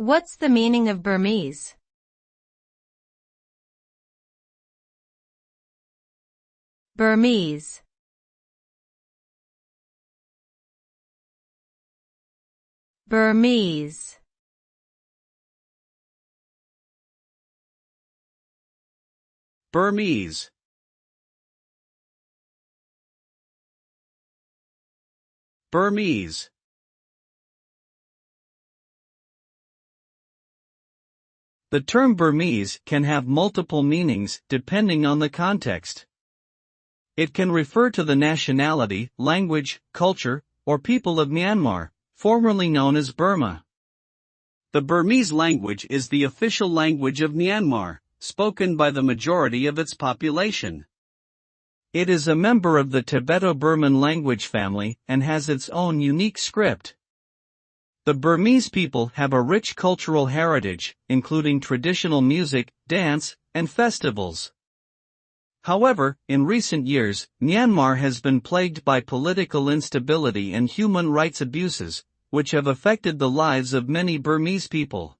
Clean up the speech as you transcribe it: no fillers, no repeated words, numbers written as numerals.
What's the meaning of Burmese? Burmese. Burmese. Burmese. Burmese. The term Burmese can have multiple meanings depending on the context. It can refer to the nationality, language, culture, or people of Myanmar, formerly known as Burma. The Burmese language is the official language of Myanmar, spoken by the majority of its population. It is a member of the Tibeto-Burman language family and has its own unique script. The Burmese people have a rich cultural heritage, including traditional music, dance, and festivals. However, in recent years, Myanmar has been plagued by political instability and human rights abuses, which have affected the lives of many Burmese people.